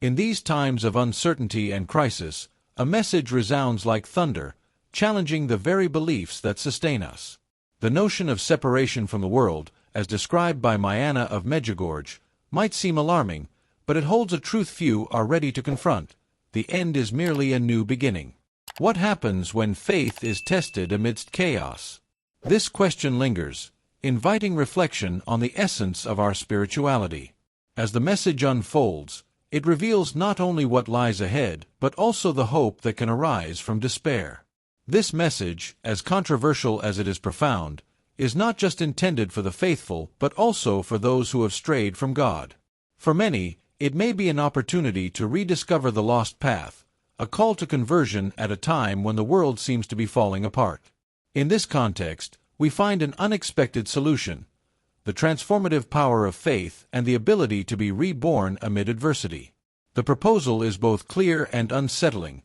In these times of uncertainty and crisis, a message resounds like thunder, challenging the very beliefs that sustain us. The notion of separation from the world, as described by Mirjana of Medjugorje, might seem alarming, but it holds a truth few are ready to confront. The end is merely a new beginning. What happens when faith is tested amidst chaos? This question lingers, inviting reflection on the essence of our spirituality. As the message unfolds, it reveals not only what lies ahead, but also the hope that can arise from despair. This message, as controversial as it is profound, is not just intended for the faithful, but also for those who have strayed from God. For many, it may be an opportunity to rediscover the lost path, a call to conversion at a time when the world seems to be falling apart. In this context, we find an unexpected solution: the transformative power of faith and the ability to be reborn amid adversity. The proposal is both clear and unsettling.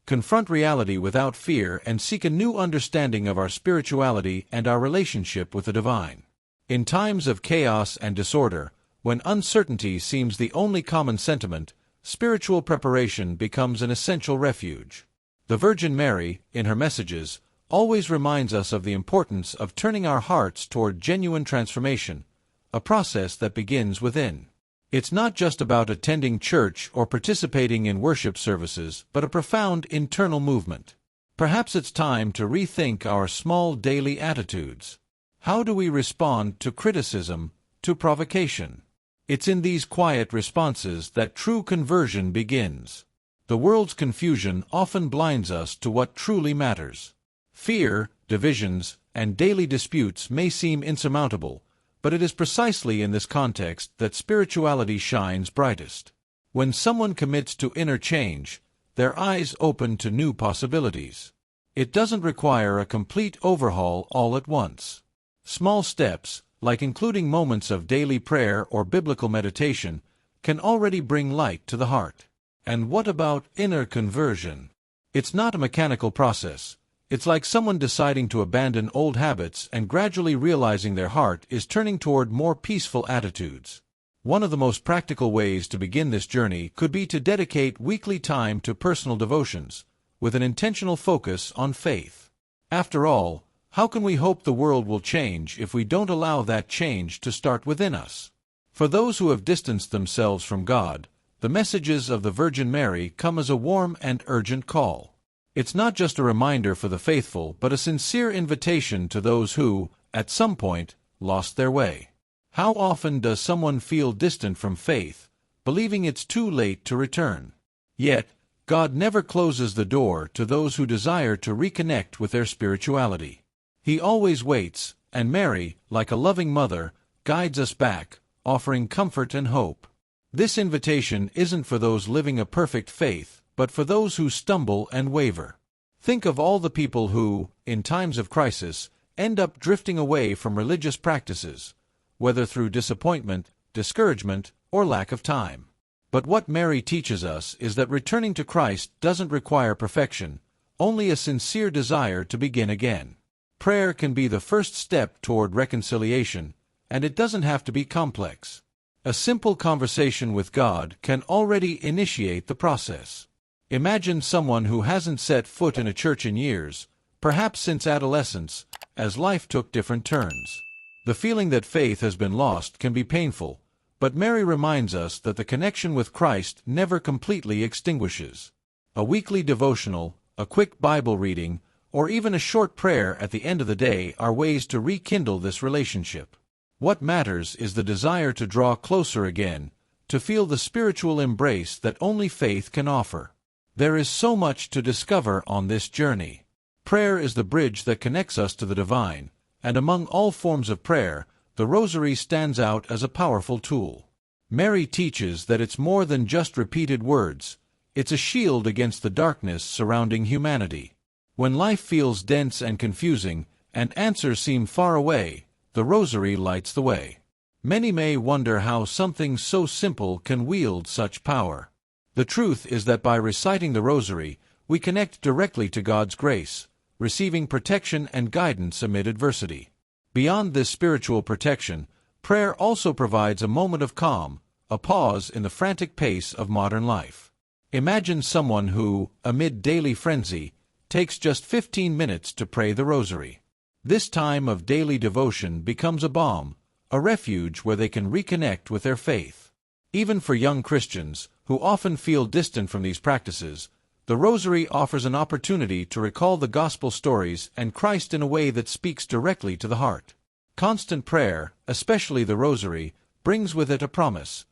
Confront reality without fear and seek a new understanding of our spirituality and our relationship with the divine. In times of chaos and disorder, when uncertainty seems the only common sentiment, spiritual preparation becomes an essential refuge. The Virgin Mary, in her messages, always reminds us of the importance of turning our hearts toward genuine transformation, a process that begins within. It's not just about attending church or participating in worship services, but a profound internal movement. Perhaps it's time to rethink our small daily attitudes. How do we respond to criticism, to provocation? It's in these quiet responses that true conversion begins. The world's confusion often blinds us to what truly matters. Fear, divisions, and daily disputes may seem insurmountable, but it is precisely in this context that spirituality shines brightest. When someone commits to inner change, their eyes open to new possibilities. It doesn't require a complete overhaul all at once. Small steps, like including moments of daily prayer or biblical meditation, can already bring light to the heart. And what about inner conversion? It's not a mechanical process. It's like someone deciding to abandon old habits and gradually realizing their heart is turning toward more peaceful attitudes. One of the most practical ways to begin this journey could be to dedicate weekly time to personal devotions, with an intentional focus on faith. After all, how can we hope the world will change if we don't allow that change to start within us? For those who have distanced themselves from God, the messages of the Virgin Mary come as a warm and urgent call. It's not just a reminder for the faithful, but a sincere invitation to those who, at some point, lost their way. How often does someone feel distant from faith, believing it's too late to return? Yet, God never closes the door to those who desire to reconnect with their spirituality. He always waits, and Mary, like a loving mother, guides us back, offering comfort and hope. This invitation isn't for those living a perfect faith, but for those who stumble and waver. Think of all the people who, in times of crisis, end up drifting away from religious practices, whether through disappointment, discouragement, or lack of time. But what Mary teaches us is that returning to Christ doesn't require perfection, only a sincere desire to begin again. Prayer can be the first step toward reconciliation, and it doesn't have to be complex. A simple conversation with God can already initiate the process. Imagine someone who hasn't set foot in a church in years, perhaps since adolescence, as life took different turns. The feeling that faith has been lost can be painful, but Mary reminds us that the connection with Christ never completely extinguishes. A weekly devotional, a quick Bible reading, or even a short prayer at the end of the day are ways to rekindle this relationship. What matters is the desire to draw closer again, to feel the spiritual embrace that only faith can offer. There is so much to discover on this journey. Prayer is the bridge that connects us to the divine, and among all forms of prayer, the Rosary stands out as a powerful tool. Mary teaches that it's more than just repeated words. It's a shield against the darkness surrounding humanity. When life feels dense and confusing, and answers seem far away, the Rosary lights the way. Many may wonder how something so simple can wield such power. The truth is that by reciting the Rosary, we connect directly to God's grace, receiving protection and guidance amid adversity. Beyond this spiritual protection, prayer also provides a moment of calm, a pause in the frantic pace of modern life. Imagine someone who, amid daily frenzy, takes just 15 minutes to pray the rosary. This time of daily devotion becomes a balm, a refuge where they can reconnect with their faith. Even for young Christians, who often feel distant from these practices, the rosary offers an opportunity to recall the gospel stories and Christ in a way that speaks directly to the heart. Constant prayer, especially the rosary, brings with it a promise.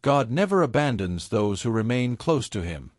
God never abandons those who remain close to Him.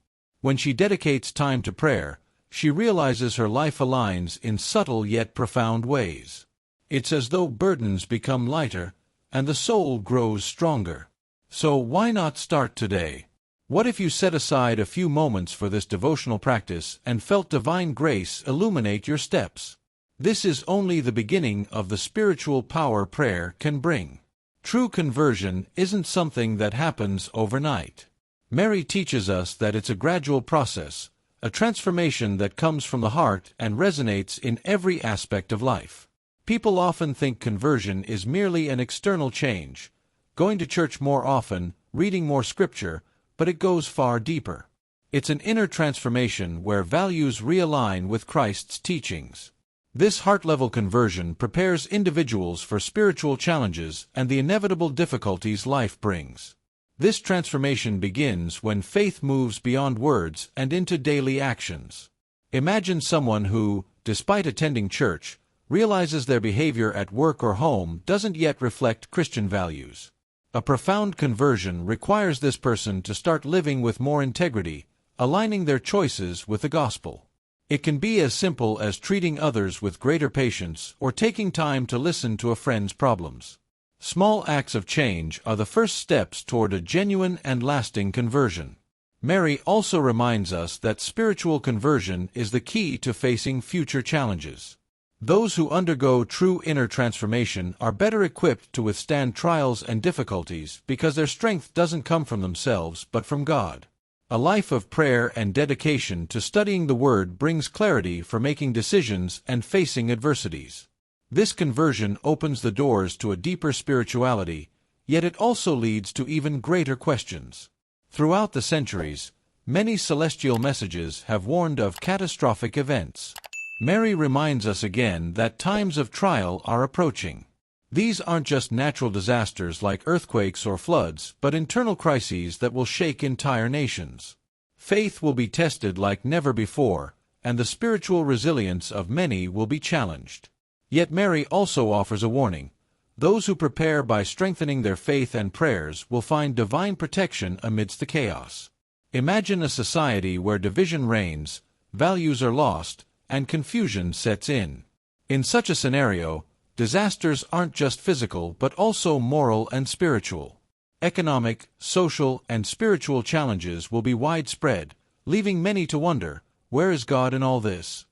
When she dedicates time to prayer, she realizes her life aligns in subtle yet profound ways. It's as though burdens become lighter, and the soul grows stronger. So why not start today? What if you set aside a few moments for this devotional practice and felt divine grace illuminate your steps? This is only the beginning of the spiritual power prayer can bring. True conversion isn't something that happens overnight. Mary teaches us that it's a gradual process, a transformation that comes from the heart and resonates in every aspect of life. People often think conversion is merely an external change, going to church more often, reading more scripture, but it goes far deeper. It's an inner transformation where values realign with Christ's teachings. This heart-level conversion prepares individuals for spiritual challenges and the inevitable difficulties life brings. This transformation begins when faith moves beyond words and into daily actions. Imagine someone who, despite attending church, realizes their behavior at work or home doesn't yet reflect Christian values. A profound conversion requires this person to start living with more integrity, aligning their choices with the gospel. It can be as simple as treating others with greater patience or taking time to listen to a friend's problems. Small acts of change are the first steps toward a genuine and lasting conversion. Mary also reminds us that spiritual conversion is the key to facing future challenges. Those who undergo true inner transformation are better equipped to withstand trials and difficulties because their strength doesn't come from themselves but from God. A life of prayer and dedication to studying the Word brings clarity for making decisions and facing adversities. This conversion opens the doors to a deeper spirituality, yet it also leads to even greater questions. Throughout the centuries, many celestial messages have warned of catastrophic events. Mary reminds us again that times of trial are approaching. These aren't just natural disasters like earthquakes or floods, but internal crises that will shake entire nations. Faith will be tested like never before, and the spiritual resilience of many will be challenged. Yet Mary also offers a warning. Those who prepare by strengthening their faith and prayers will find divine protection amidst the chaos. Imagine a society where division reigns, values are lost, and confusion sets in. In such a scenario, disasters aren't just physical but also moral and spiritual. Economic, social, and spiritual challenges will be widespread, leaving many to wonder, where is God in all this?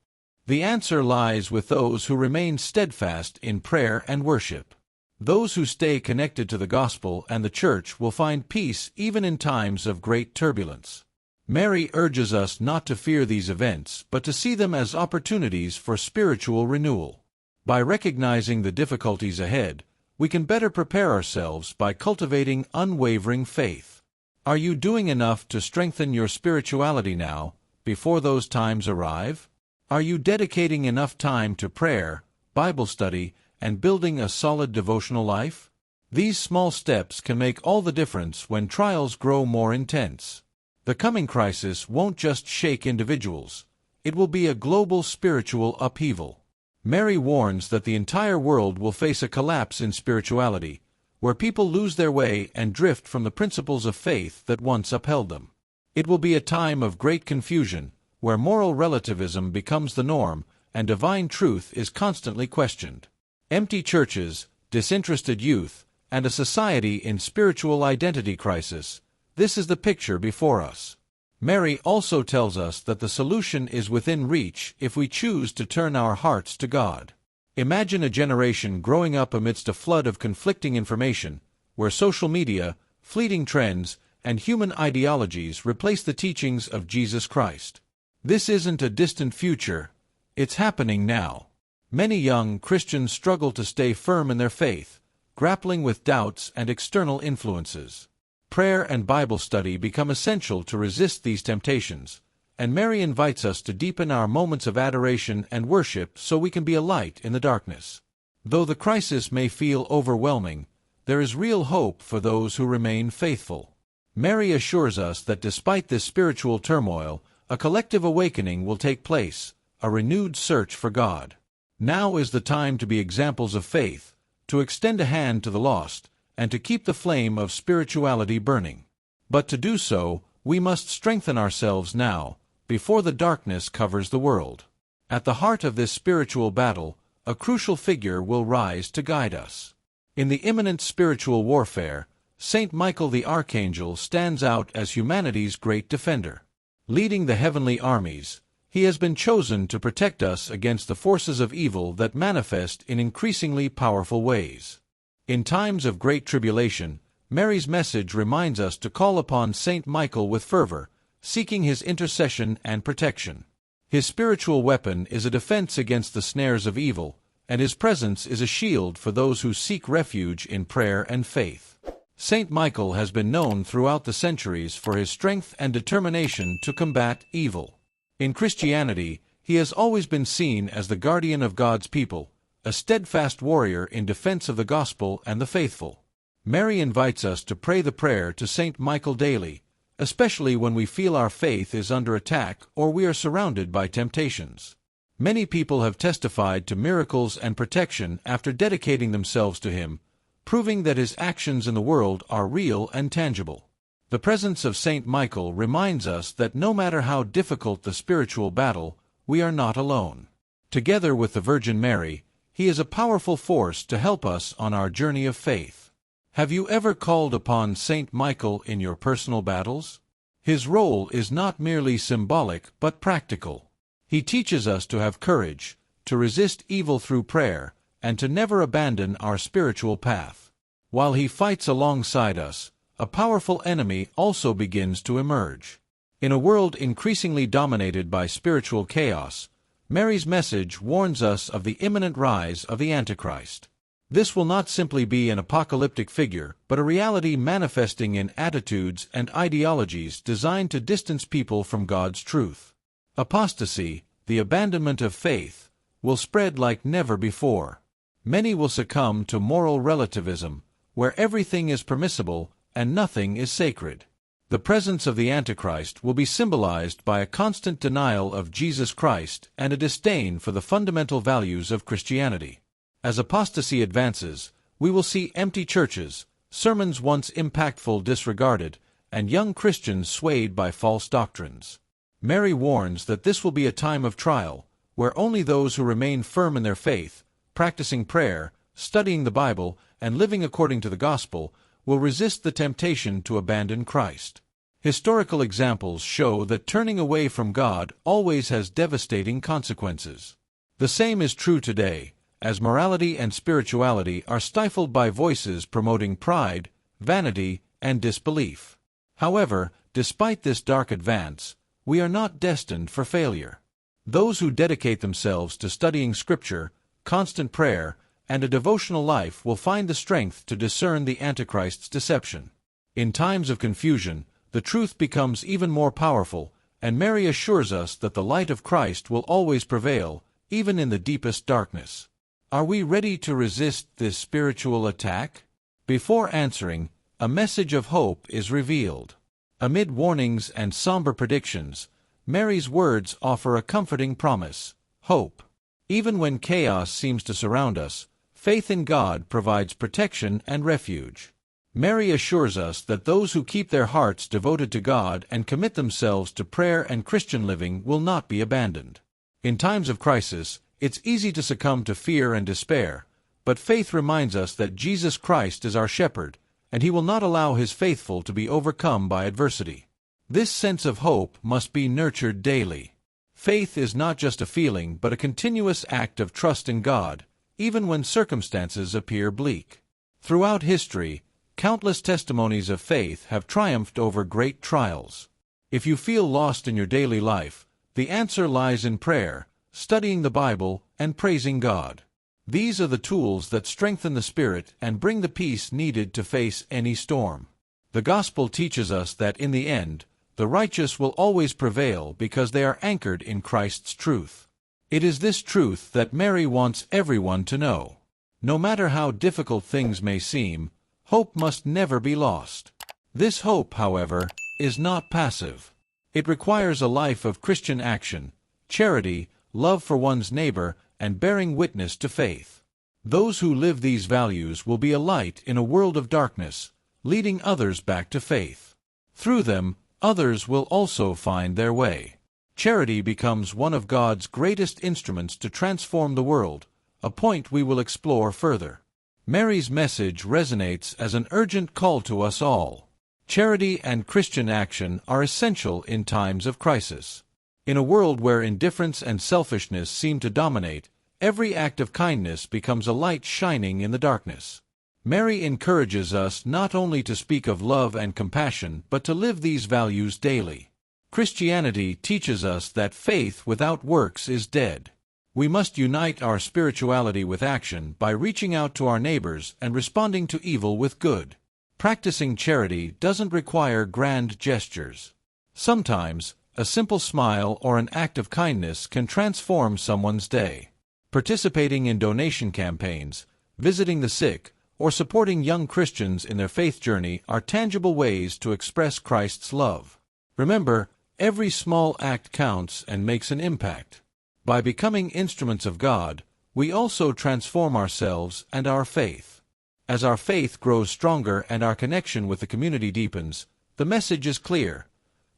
The answer lies with those who remain steadfast in prayer and worship. Those who stay connected to the gospel and the church will find peace even in times of great turbulence. Mary urges us not to fear these events but to see them as opportunities for spiritual renewal. By recognizing the difficulties ahead, we can better prepare ourselves by cultivating unwavering faith. Are you doing enough to strengthen your spirituality now, before those times arrive? Are you dedicating enough time to prayer, Bible study, and building a solid devotional life? These small steps can make all the difference when trials grow more intense. The coming crisis won't just shake individuals. It will be a global spiritual upheaval. Mary warns that the entire world will face a collapse in spirituality, where people lose their way and drift from the principles of faith that once upheld them. It will be a time of great confusion, where moral relativism becomes the norm and divine truth is constantly questioned. Empty churches, disinterested youth, and a society in spiritual identity crisis, this is the picture before us. Mary also tells us that the solution is within reach if we choose to turn our hearts to God. Imagine a generation growing up amidst a flood of conflicting information, where social media, fleeting trends, and human ideologies replace the teachings of Jesus Christ. This isn't a distant future, it's happening now. Many young Christians struggle to stay firm in their faith, grappling with doubts and external influences. prayer and Bible study become essential to resist these temptations, and Mary invites us to deepen our moments of adoration and worship so we can be a light in the darkness. Though the crisis may feel overwhelming, there is real hope for those who remain faithful. Mary assures us that despite this spiritual turmoil, a collective awakening will take place, a renewed search for God. Now is the time to be examples of faith, to extend a hand to the lost, and to keep the flame of spirituality burning. But to do so, we must strengthen ourselves now, before the darkness covers the world. At the heart of this spiritual battle, a crucial figure will rise to guide us. In the imminent spiritual warfare, Saint Michael the Archangel stands out as humanity's great defender. Leading the heavenly armies, he has been chosen to protect us against the forces of evil that manifest in increasingly powerful ways. In times of great tribulation, Mary's message reminds us to call upon Saint Michael with fervor, seeking his intercession and protection. His spiritual weapon is a defense against the snares of evil, and his presence is a shield for those who seek refuge in prayer and faith. Saint Michael has been known throughout the centuries for his strength and determination to combat evil. In Christianity, he has always been seen as the guardian of God's people, a steadfast warrior in defense of the gospel and the faithful. Mary invites us to pray the prayer to Saint Michael daily, especially when we feel our faith is under attack or we are surrounded by temptations. Many people have testified to miracles and protection after dedicating themselves to him, proving that his actions in the world are real and tangible. The presence of Saint Michael reminds us that no matter how difficult the spiritual battle, we are not alone. Together with the Virgin Mary, he is a powerful force to help us on our journey of faith. Have you ever called upon Saint Michael in your personal battles? His role is not merely symbolic but practical. He teaches us to have courage, to resist evil through prayer, and to never abandon our spiritual path. While he fights alongside us, a powerful enemy also begins to emerge. In a world increasingly dominated by spiritual chaos, Mary's message warns us of the imminent rise of the Antichrist. This will not simply be an apocalyptic figure, but a reality manifesting in attitudes and ideologies designed to distance people from God's truth. Apostasy, the abandonment of faith, will spread like never before. Many will succumb to moral relativism, where everything is permissible and nothing is sacred. The presence of the Antichrist will be symbolized by a constant denial of Jesus Christ and a disdain for the fundamental values of Christianity. As apostasy advances, we will see empty churches, sermons once impactful disregarded, and young Christians swayed by false doctrines. Mary warns that this will be a time of trial, where only those who remain firm in their faith, practicing prayer, studying the Bible, and living according to the gospel, will resist the temptation to abandon Christ. Historical examples show that turning away from God always has devastating consequences. The same is true today, as morality and spirituality are stifled by voices promoting pride, vanity, and disbelief. However, despite this dark advance, we are not destined for failure. Those who dedicate themselves to studying Scripture, constant prayer, and a devotional life will find the strength to discern the Antichrist's deception. In times of confusion, the truth becomes even more powerful, and Mary assures us that the light of Christ will always prevail, even in the deepest darkness. Are we ready to resist this spiritual attack? Before answering, a message of hope is revealed. Amid warnings and somber predictions, Mary's words offer a comforting promise: hope. Even when chaos seems to surround us, faith in God provides protection and refuge. Mary assures us that those who keep their hearts devoted to God and commit themselves to prayer and Christian living will not be abandoned. In times of crisis, it's easy to succumb to fear and despair, but faith reminds us that Jesus Christ is our shepherd, and he will not allow his faithful to be overcome by adversity. This sense of hope must be nurtured daily. Faith is not just a feeling but a continuous act of trust in God, even when circumstances appear bleak. Throughout history, countless testimonies of faith have triumphed over great trials. If you feel lost in your daily life, the answer lies in prayer, studying the Bible, and praising God. These are the tools that strengthen the spirit and bring the peace needed to face any storm. The Gospel teaches us that in the end, the righteous will always prevail because they are anchored in Christ's truth. It is this truth that Mary wants everyone to know. No matter how difficult things may seem, hope must never be lost. This hope, however, is not passive. It requires a life of Christian action, charity, love for one's neighbor, and bearing witness to faith. Those who live these values will be a light in a world of darkness, leading others back to faith. Through them, others will also find their way. Charity becomes one of God's greatest instruments to transform the world, a point we will explore further. Mary's message resonates as an urgent call to us all. Charity and Christian action are essential in times of crisis. In a world where indifference and selfishness seem to dominate, every act of kindness becomes a light shining in the darkness. Mary encourages us not only to speak of love and compassion but to live these values daily. Christianity teaches us that faith without works is dead. We must unite our spirituality with action by reaching out to our neighbors and responding to evil with good. Practicing charity doesn't require grand gestures. Sometimes, a simple smile or an act of kindness can transform someone's day. Participating in donation campaigns, visiting the sick, or supporting young Christians in their faith journey are tangible ways to express Christ's love. Remember, every small act counts and makes an impact. By becoming instruments of God, we also transform ourselves and our faith. As our faith grows stronger and our connection with the community deepens, the message is clear.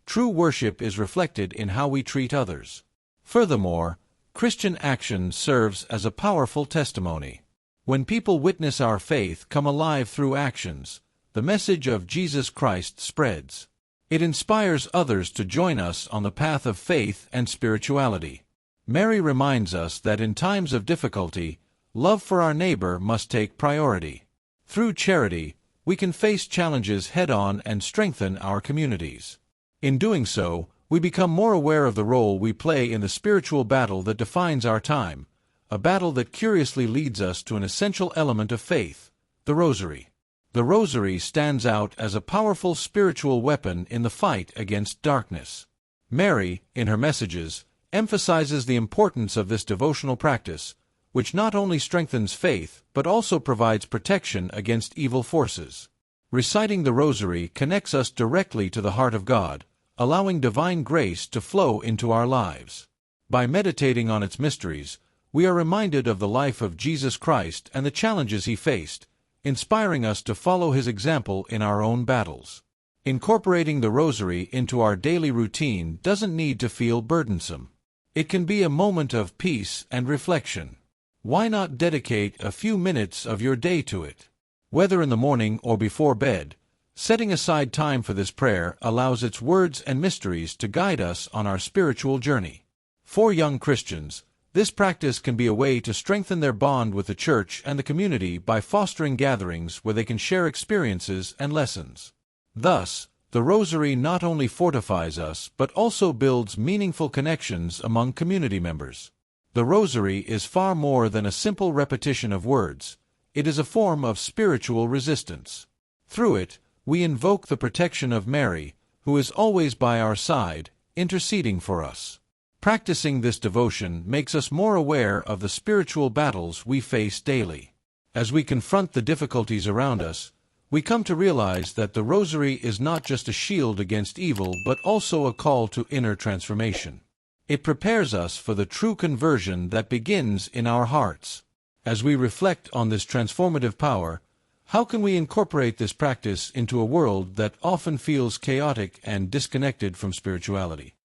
True worship is reflected in how we treat others. Furthermore, Christian action serves as a powerful testimony. When people witness our faith come alive through actions, the message of Jesus Christ spreads. It inspires others to join us on the path of faith and spirituality. Mary reminds us that in times of difficulty, love for our neighbor must take priority. Through charity, we can face challenges head-on and strengthen our communities. In doing so, we become more aware of the role we play in the spiritual battle that defines our time, a battle that curiously leads us to an essential element of faith, the Rosary. The Rosary stands out as a powerful spiritual weapon in the fight against darkness. Mary, in her messages, emphasizes the importance of this devotional practice, which not only strengthens faith but also provides protection against evil forces. Reciting the Rosary connects us directly to the heart of God, allowing divine grace to flow into our lives. By meditating on its mysteries, we are reminded of the life of Jesus Christ and the challenges he faced, inspiring us to follow his example in our own battles. Incorporating the Rosary into our daily routine doesn't need to feel burdensome. It can be a moment of peace and reflection. Why not dedicate a few minutes of your day to it? Whether in the morning or before bed, setting aside time for this prayer allows its words and mysteries to guide us on our spiritual journey. For young Christians, this practice can be a way to strengthen their bond with the church and the community by fostering gatherings where they can share experiences and lessons. Thus, the Rosary not only fortifies us but also builds meaningful connections among community members. The Rosary is far more than a simple repetition of words. It is a form of spiritual resistance. Through it, we invoke the protection of Mary, who is always by our side, interceding for us. Practicing this devotion makes us more aware of the spiritual battles we face daily. As we confront the difficulties around us, we come to realize that the Rosary is not just a shield against evil but also a call to inner transformation. It prepares us for the true conversion that begins in our hearts. As we reflect on this transformative power, how can we incorporate this practice into a world that often feels chaotic and disconnected from spirituality?